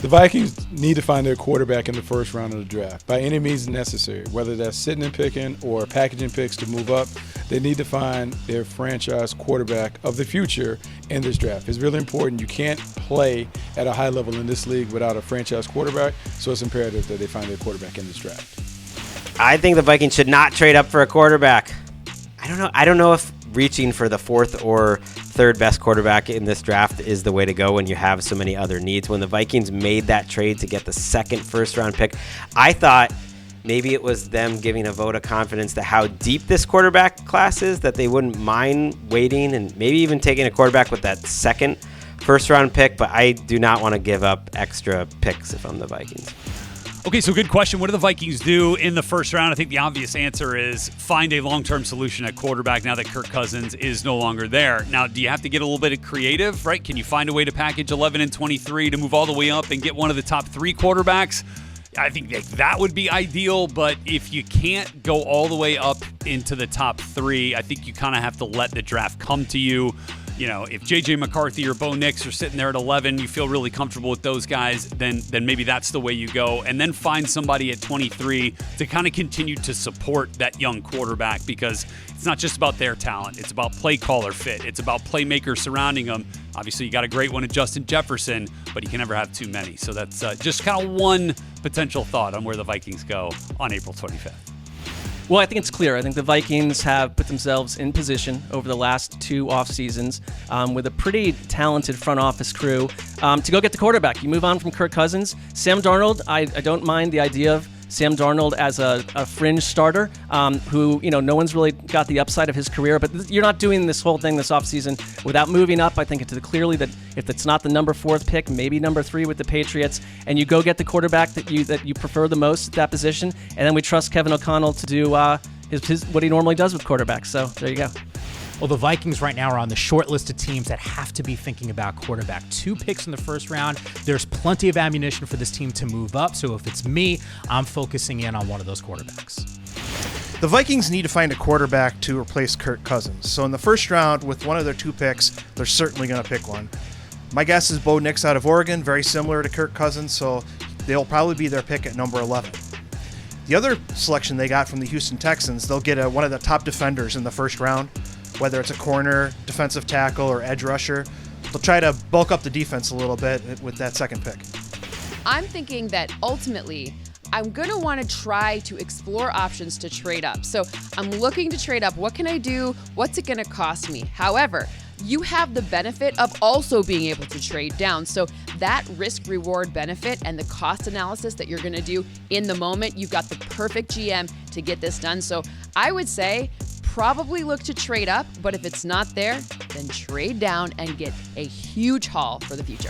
The Vikings need to find their quarterback in the first round of the draft by any means necessary, whether that's sitting and picking or packaging picks to move up. They need to find their franchise quarterback of the future in this draft. It's really important. You can't play at a high level in this league without a franchise quarterback, so it's imperative that they find their quarterback in this draft. I think the Vikings should not trade up for a quarterback. I don't know if reaching for the fourth or third best quarterback in this draft is the way to go when you have so many other needs. When the Vikings made that trade to get the second first-round pick, I thought maybe it was them giving a vote of confidence to how deep this quarterback class is, that they wouldn't mind waiting and maybe even taking a quarterback with that second first-round pick, but I do not want to give up extra picks if I'm the Vikings. Okay, so good question. What do the Vikings do in the first round? I think the obvious answer is find a long-term solution at quarterback now that Kirk Cousins is no longer there. Now, do you have to get a little bit of creative, right? Can you find a way to package 11 and 23 to move all the way up and get one of the top three quarterbacks? I think that would be ideal, but if you can't go all the way up into the top three, I think you kind of have to let the draft come to you. You know, if J.J. McCarthy or Bo Nix are sitting there at 11, you feel really comfortable with those guys, then maybe that's the way you go. And then find somebody at 23 to kind of continue to support that young quarterback, because it's not just about their talent. It's about play caller fit. It's about playmakers surrounding them. Obviously, you got a great one in Justin Jefferson, but you can never have too many. So that's just kind of one potential thought on where the Vikings go on April 25th. Well, I think it's clear. I think the Vikings have put themselves in position over the last two off seasons with a pretty talented front office crew to go get the quarterback. You move on from Kirk Cousins. Sam Darnold, I don't mind the idea of Sam Darnold as a fringe starter who, no one's really got the upside of his career, but you're not doing this whole thing this offseason without moving up. I think it's clearly that if it's not the number 4th pick, maybe number 3 with the Patriots, and you go get the quarterback that you prefer the most at that position, and then we trust Kevin O'Connell to do his what he normally does with quarterbacks. So there you go. Well, the Vikings right now are on the short list of teams that have to be thinking about quarterback. 2 picks in the first round. There's plenty of ammunition for this team to move up. So if it's me, I'm focusing in on one of those quarterbacks. The Vikings need to find a quarterback to replace Kirk Cousins. So in the first round, with one of their 2 picks, they're certainly going to pick one. My guess is Bo Nix out of Oregon, very similar to Kirk Cousins, so they'll probably be their pick at number 11. The other selection they got from the Houston Texans, they'll get one of the top defenders in the first round, whether it's a corner, defensive tackle, or edge rusher. They'll try to bulk up the defense a little bit with that second pick. I'm thinking that ultimately I'm going to want to try to explore options to trade up. So I'm looking to trade up. What can I do? What's it going to cost me? However, you have the benefit of also being able to trade down. So that risk-reward benefit and the cost analysis that you're going to do in the moment, you've got the perfect GM to get this done. So I would say probably look to trade up, but if it's not there, then trade down and get a huge haul for the future.